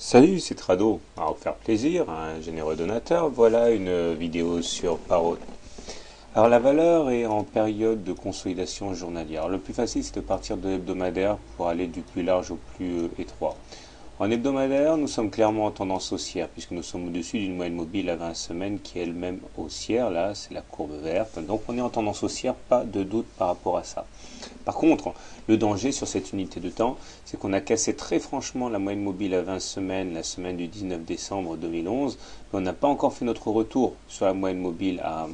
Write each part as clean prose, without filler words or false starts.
Salut, c'est Trado. Alors, pour faire plaisir à un généreux donateur, voilà une vidéo sur Parrot. Alors, la valeur est en période de consolidation journalière. Alors, le plus facile, c'est de partir de l'hebdomadaire pour aller du plus large au plus étroit. En hebdomadaire, nous sommes clairement en tendance haussière, puisque nous sommes au-dessus d'une moyenne mobile à 20 semaines qui est elle-même haussière. Là, c'est la courbe verte. Donc, on est en tendance haussière, pas de doute par rapport à ça. Par contre, le danger sur cette unité de temps, c'est qu'on a cassé très franchement la moyenne mobile à 20 semaines, la semaine du 19 décembre 2011, mais on n'a pas encore fait notre retour sur la moyenne mobile à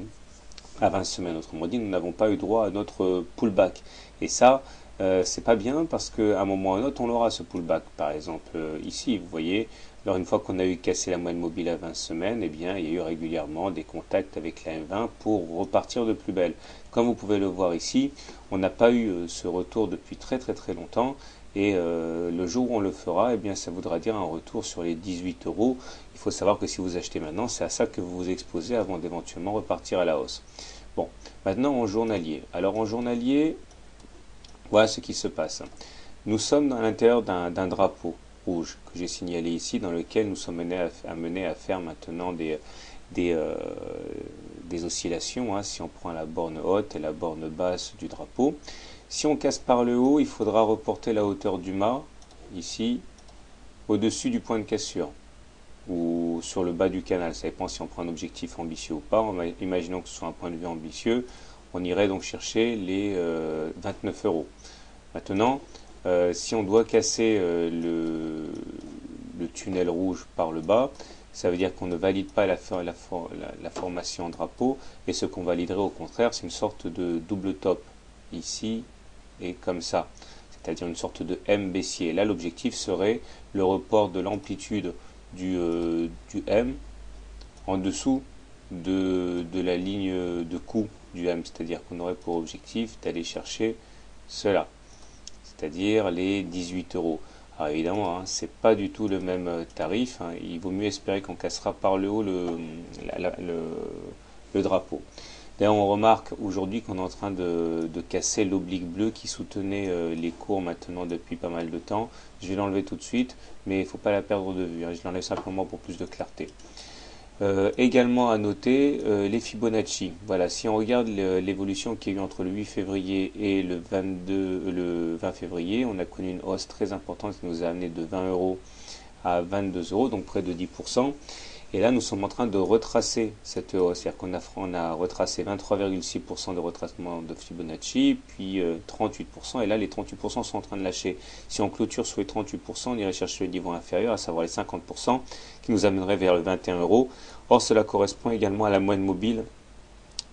20 semaines. Autrement dit, nous n'avons pas eu droit à notre pullback. Et ça, c'est pas bien parce qu'à un moment ou à un autre, on aura ce pullback. Par exemple, ici, vous voyez, alors une fois qu'on a eu cassé la moyenne mobile à 20 semaines, eh bien, il y a eu régulièrement des contacts avec la M20 pour repartir de plus belle. Comme vous pouvez le voir ici, on n'a pas eu ce retour depuis très très très longtemps. Et le jour où on le fera, eh bien, ça voudra dire un retour sur les 18 euros. Il faut savoir que si vous achetez maintenant, c'est à ça que vous vous exposez avant d'éventuellement repartir à la hausse. Bon, maintenant en journalier. Alors en journalier, voilà ce qui se passe. Nous sommes à l'intérieur d'un drapeau rouge que j'ai signalé ici, dans lequel nous sommes amenés à faire maintenant des, euh, des oscillations, hein, si on prend la borne haute et la borne basse du drapeau. Si on casse par le haut, il faudra reporter la hauteur du mât, ici, au-dessus du point de cassure, ou sur le bas du canal. Ça dépend si on prend un objectif ambitieux ou pas. Imaginons que ce soit un point de vue ambitieux, on irait donc chercher les 29 euros. Maintenant, si on doit casser le tunnel rouge par le bas, ça veut dire qu'on ne valide pas la formation en drapeau, et ce qu'on validerait au contraire, c'est une sorte de double top, ici et comme ça, c'est-à-dire une sorte de M baissier. Là, l'objectif serait le report de l'amplitude du M en dessous de la ligne de coût du M, c'est-à-dire qu'on aurait pour objectif d'aller chercher cela, c'est-à-dire les 18 euros. Alors évidemment, hein, c'est pas du tout le même tarif, hein. Il vaut mieux espérer qu'on cassera par le haut le drapeau. D'ailleurs, on remarque aujourd'hui qu'on est en train de casser l'oblique bleu qui soutenait les cours maintenant depuis pas mal de temps. Je vais l'enlever tout de suite, mais il ne faut pas la perdre de vue, hein. Je l'enlève simplement pour plus de clarté. Également à noter les Fibonacci. Voilà, si on regarde l'évolution qu'il y a eu entre le 8 février et le 20 février, on a connu une hausse très importante qui nous a amené de 20 euros à 22 euros, donc près de 10%. Et là, nous sommes en train de retracer cette hausse, c'est-à-dire qu'on a retracé 23,6% de retracement de Fibonacci, puis 38%, et là, les 38% sont en train de lâcher. Si on clôture sur les 38%, on irait chercher le niveau inférieur, à savoir les 50%, qui nous amènerait vers le 21 euros. Or, cela correspond également à la moyenne mobile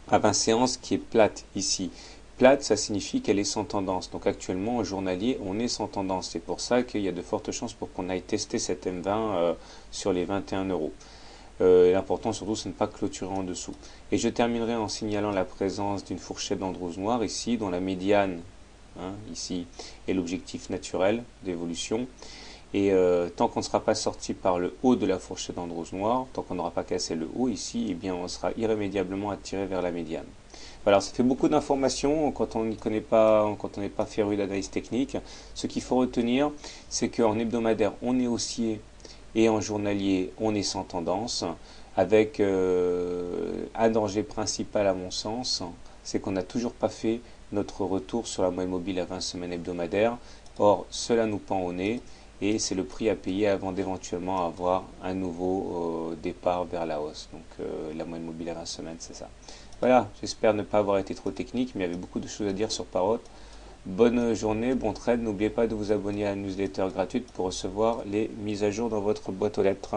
à 20 séances qui est plate ici. Plate, ça signifie qu'elle est sans tendance. Donc actuellement, en journalier, on est sans tendance. C'est pour ça qu'il y a de fortes chances pour qu'on aille tester cette M20 sur les 21 euros. L'important surtout, c'est de ne pas clôturer en dessous. Et je terminerai en signalant la présence d'une fourchette d'Andrews noire ici, dont la médiane, hein, ici, est l'objectif naturel d'évolution. Et tant qu'on ne sera pas sorti par le haut de la fourchette d'Andrews noire, tant qu'on n'aura pas cassé le haut ici, eh bien on sera irrémédiablement attiré vers la médiane. Voilà, ça fait beaucoup d'informations quand on n'y connaît pas, quand on n'est pas féru d'analyse technique. Ce qu'il faut retenir, c'est qu'en hebdomadaire, on est haussier et en journalier, on est sans tendance, avec un danger principal à mon sens, c'est qu'on n'a toujours pas fait notre retour sur la moyenne mobile à 20 semaines hebdomadaires. Or, cela nous pend au nez et c'est le prix à payer avant d'éventuellement avoir un nouveau départ vers la hausse. Donc la moyenne mobile à 20 semaines, c'est ça. Voilà, j'espère ne pas avoir été trop technique, mais il y avait beaucoup de choses à dire sur Parrot. Bonne journée, bon trade. N'oubliez pas de vous abonner à la newsletter gratuite pour recevoir les mises à jour dans votre boîte aux lettres.